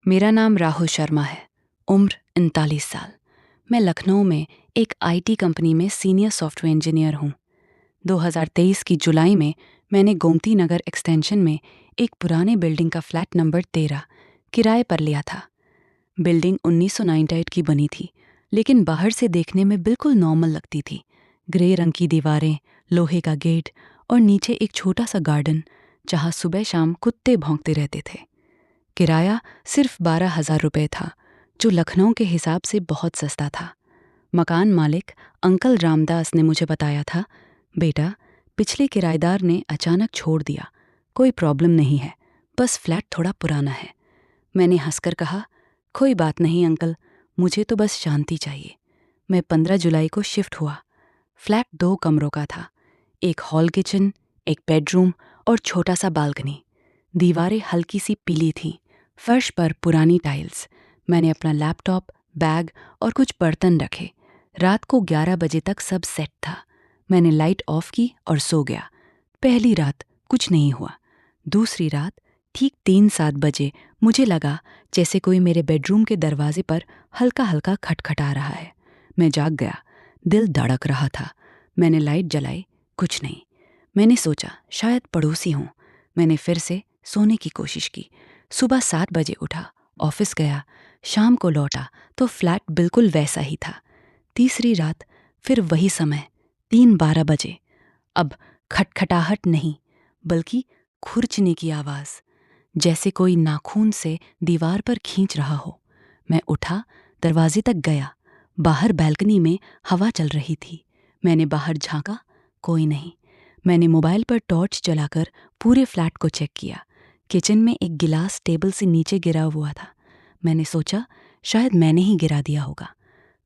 मेरा नाम राहुल शर्मा है। उम्र 39 साल। मैं लखनऊ में एक आईटी कंपनी में सीनियर सॉफ्टवेयर इंजीनियर हूँ। 2023 की जुलाई में मैंने गोमती नगर एक्सटेंशन में एक पुराने बिल्डिंग का फ्लैट नंबर 13 किराए पर लिया था। बिल्डिंग 1998 की बनी थी, लेकिन बाहर से देखने में बिल्कुल नॉर्मल लगती थी। ग्रे रंग की दीवारें, लोहे का गेट और नीचे एक छोटा सा गार्डन जहाँ सुबह शाम कुत्ते भौंकते रहते थे। किराया सिर्फ 12,000 रुपये था, जो लखनऊ के हिसाब से बहुत सस्ता था। मकान मालिक अंकल रामदास ने मुझे बताया था, बेटा, पिछले किराएदार ने अचानक छोड़ दिया, कोई प्रॉब्लम नहीं है, बस फ्लैट थोड़ा पुराना है। मैंने हंसकर कहा, कोई बात नहीं अंकल, मुझे तो बस शांति चाहिए। मैं 15 जुलाई को शिफ्ट हुआ। फ्लैट 2 कमरों का था, एक हॉल किचन, एक बेडरूम और छोटा सा बालकनी। दीवारें हल्की सी पीली थीं, फर्श पर पुरानी टाइल्स। मैंने अपना लैपटॉप, बैग और कुछ बर्तन रखे। रात को 11 बजे तक सब सेट था। मैंने लाइट ऑफ की और सो गया। पहली रात कुछ नहीं हुआ। दूसरी रात ठीक 3-7 बजे मुझे लगा जैसे कोई मेरे बेडरूम के दरवाजे पर हल्का हल्का खटखटा रहा है। मैं जाग गया, दिल धड़क रहा था। मैंने लाइट जलाई, कुछ नहीं। मैंने सोचा शायद पड़ोसी हों। मैंने फिर से सोने की कोशिश की। सुबह 7 बजे उठा, ऑफिस गया, शाम को लौटा तो फ्लैट बिल्कुल वैसा ही था। तीसरी रात फिर वही समय, 3:12 बजे। अब खटखटाहट नहीं, बल्कि खुरचने की आवाज़, जैसे कोई नाखून से दीवार पर खींच रहा हो। मैं उठा, दरवाजे तक गया। बाहर बैल्कनी में हवा चल रही थी। मैंने बाहर झांका, कोई नहीं। मैंने मोबाइल पर टॉर्च जलाकर पूरे फ्लैट को चेक किया। किचन में एक गिलास टेबल से नीचे गिरा हुआ था। मैंने सोचा शायद मैंने ही गिरा दिया होगा।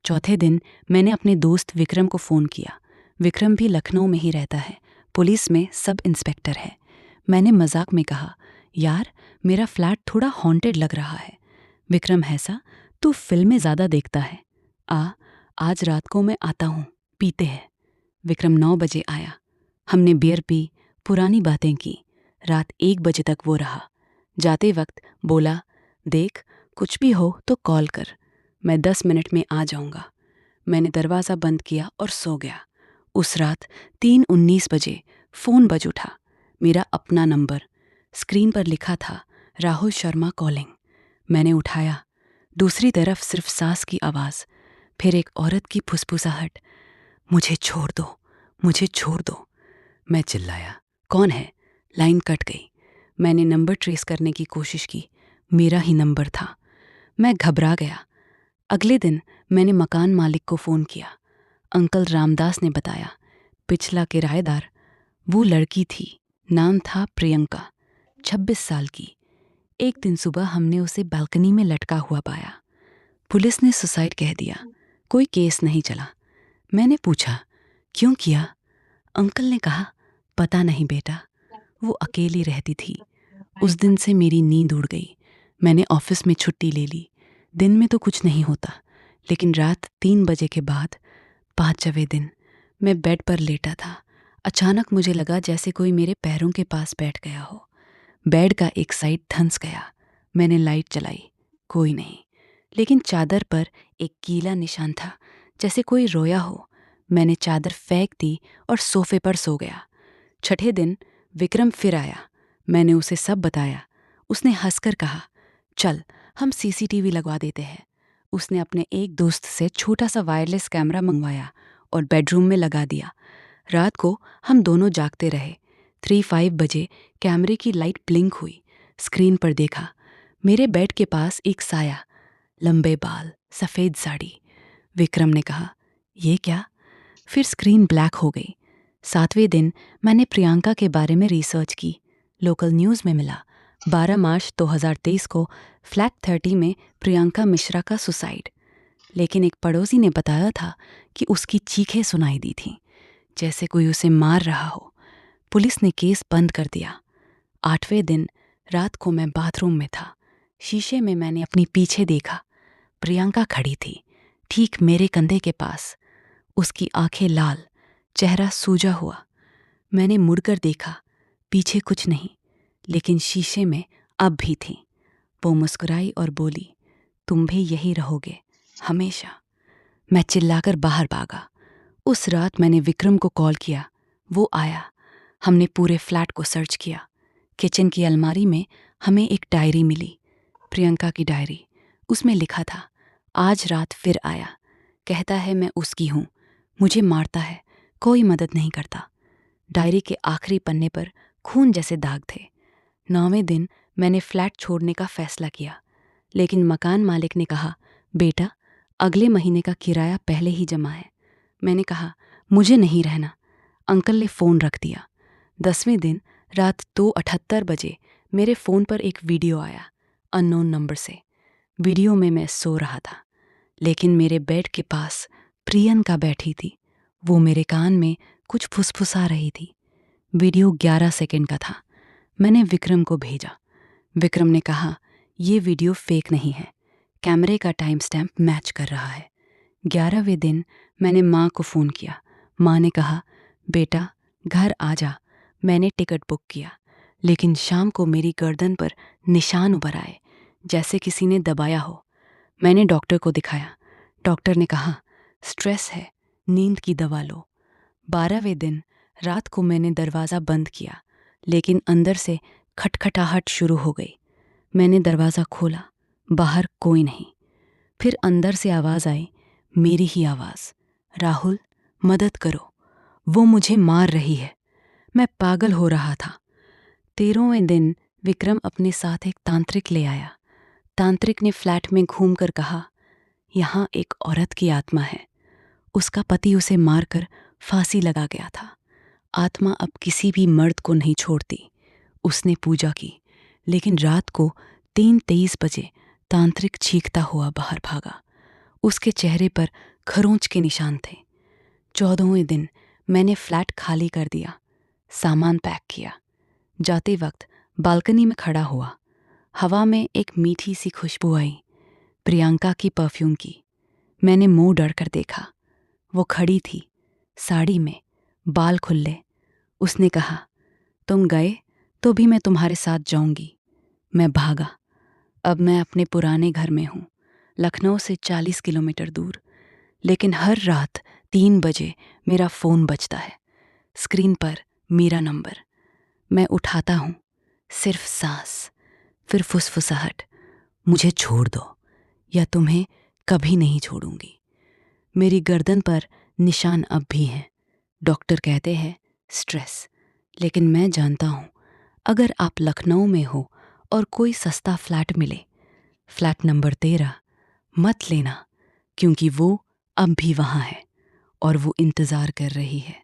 चौथे दिन मैंने अपने दोस्त विक्रम को फ़ोन किया। विक्रम भी लखनऊ में ही रहता है, पुलिस में सब इंस्पेक्टर है। मैंने मजाक में कहा, यार, मेरा फ्लैट थोड़ा हॉन्टेड लग रहा है। विक्रम हंसा, तू फिल्में ज़्यादा देखता है। आज रात को मैं आता हूँ, पीते हैं। विक्रम 9 बजे आया। हमने बियर पी, पुरानी बातें की। रात 1 बजे तक वो रहा। जाते वक्त बोला, देख, कुछ भी हो तो कॉल कर, मैं 10 मिनट में आ जाऊंगा। मैंने दरवाज़ा बंद किया और सो गया। उस रात 3:19 बजे फ़ोन बज उठा। मेरा अपना नंबर। स्क्रीन पर लिखा था, राहुल शर्मा कॉलिंग। मैंने उठाया। दूसरी तरफ सिर्फ सांस की आवाज़, फिर एक औरत की फुसफुसाहट, मुझे छोड़ दो, मुझे छोड़ दो। मैं चिल्लाया, कौन है? लाइन कट गई। मैंने नंबर ट्रेस करने की कोशिश की, मेरा ही नंबर था। मैं घबरा गया। अगले दिन मैंने मकान मालिक को फ़ोन किया। अंकल रामदास ने बताया, पिछला किराएदार वो लड़की थी, नाम था प्रियंका, 26 साल की। एक दिन सुबह हमने उसे बालकनी में लटका हुआ पाया। पुलिस ने सुसाइड कह दिया, कोई केस नहीं चला। मैंने पूछा, क्यों किया? अंकल ने कहा, पता नहीं बेटा, वो अकेली रहती थी। उस दिन से मेरी नींद उड़ गई। मैंने ऑफिस में छुट्टी ले ली। दिन में तो कुछ नहीं होता, लेकिन रात 3 बजे के बाद 5वें दिन मैं बेड पर लेटा था। अचानक मुझे लगा जैसे कोई मेरे पैरों के पास बैठ गया हो। बेड का एक साइड धंस गया। मैंने लाइट जलाई, कोई नहीं, लेकिन चादर पर एक गीला निशान था, जैसे कोई रोया हो। मैंने चादर फेंक दी और सोफे पर सो गया। छठे दिन विक्रम फिर आया। मैंने उसे सब बताया। उसने हंसकर कहा, चल, हम सीसीटीवी लगवा देते हैं। उसने अपने एक दोस्त से छोटा सा वायरलेस कैमरा मंगवाया और बेडरूम में लगा दिया। रात को हम दोनों जागते रहे। 3-5 बजे कैमरे की लाइट ब्लिंक हुई। स्क्रीन पर देखा, मेरे बेड के पास एक साया, लंबे बाल, सफ़ेद साड़ी। विक्रम ने कहा, ये क्या? फिर स्क्रीन ब्लैक हो गई। 7वें दिन मैंने प्रियंका के बारे में रिसर्च की। लोकल न्यूज़ में मिला, 12 मार्च 2023 को फ्लैट 30 में प्रियंका मिश्रा का सुसाइड। लेकिन एक पड़ोसी ने बताया था कि उसकी चीखें सुनाई दी थीं, जैसे कोई उसे मार रहा हो। पुलिस ने केस बंद कर दिया। 8वें दिन रात को मैं बाथरूम में था। शीशे में मैंने अपनी पीछे देखा। प्रियंका खड़ी थी, ठीक मेरे कंधे के पास। उसकी आंखें लाल, चेहरा सूजा हुआ। मैंने मुड़कर देखा, पीछे कुछ नहीं, लेकिन शीशे में अब भी थी। वो मुस्कुराई और बोली, तुम भी यही रहोगे हमेशा। मैं चिल्लाकर बाहर भागा। उस रात मैंने विक्रम को कॉल किया। वो आया। हमने पूरे फ्लैट को सर्च किया। किचन की अलमारी में हमें एक डायरी मिली, प्रियंका की डायरी। उसमें लिखा था, आज रात फिर आया, कहता है मैं उसकी हूँ, मुझे मारता है, कोई मदद नहीं करता। डायरी के आखिरी पन्ने पर खून जैसे दाग थे। 9वें दिन मैंने फ्लैट छोड़ने का फैसला किया, लेकिन मकान मालिक ने कहा, बेटा अगले महीने का किराया पहले ही जमा है। मैंने कहा, मुझे नहीं रहना। अंकल ने फ़ोन रख दिया। 10वें दिन रात 2:78 बजे मेरे फ़ोन पर एक वीडियो आया, अननोन नंबर से। वीडियो में मैं सो रहा था, लेकिन मेरे बेड के पास प्रियंका बैठी थी। वो मेरे कान में कुछ फुसफुसा रही थी। वीडियो 11 सेकंड का था। मैंने विक्रम को भेजा। विक्रम ने कहा, ये वीडियो फेक नहीं है, कैमरे का टाइम स्टैम्प मैच कर रहा है। 11वें दिन मैंने माँ को फ़ोन किया। माँ ने कहा, बेटा घर आ जा, मैंने टिकट बुक किया। लेकिन शाम को मेरी गर्दन पर निशान उभर आए, जैसे किसी ने दबाया हो। मैंने डॉक्टर को दिखाया। डॉक्टर ने कहा, स्ट्रेस है, नींद की दवा लो। 12वें दिन रात को मैंने दरवाज़ा बंद किया, लेकिन अंदर से खटखटाहट शुरू हो गई। मैंने दरवाज़ा खोला, बाहर कोई नहीं। फिर अंदर से आवाज़ आई, मेरी ही आवाज़, राहुल मदद करो, वो मुझे मार रही है। मैं पागल हो रहा था। 13वें दिन विक्रम अपने साथ एक तांत्रिक ले आया। तांत्रिक ने फ्लैट में घूमकर कहा, यहाँ एक औरत की आत्मा है, उसका पति उसे मारकर फांसी लगा गया था। आत्मा अब किसी भी मर्द को नहीं छोड़ती। उसने पूजा की, लेकिन रात को 3:23 बजे तांत्रिक चीखता हुआ बाहर भागा। उसके चेहरे पर खरोंच के निशान थे। 14वें दिन मैंने फ्लैट खाली कर दिया, सामान पैक किया। जाते वक्त बालकनी में खड़ा हुआ। हवा में एक मीठी सी खुशबू आई, प्रियंका की परफ्यूम की। मैंने मुंह डरकर देखा। वो खड़ी थी, साड़ी में, बाल खुले। उसने कहा, तुम गए तो भी मैं तुम्हारे साथ जाऊंगी। मैं भागा। अब मैं अपने पुराने घर में हूँ, लखनऊ से 40 किलोमीटर दूर। लेकिन हर रात 3 बजे मेरा फ़ोन बजता है, स्क्रीन पर मेरा नंबर। मैं उठाता हूँ, सिर्फ सांस, फिर फुसफुसाहट, मुझे छोड़ दो या तुम्हें कभी नहीं छोड़ूंगी। मेरी गर्दन पर निशान अब भी हैं। डॉक्टर कहते हैं स्ट्रेस, लेकिन मैं जानता हूँ, अगर आप लखनऊ में हो और कोई सस्ता फ्लैट मिले, फ्लैट नंबर 13, मत लेना, क्योंकि वो अब भी वहाँ है और वो इंतज़ार कर रही है।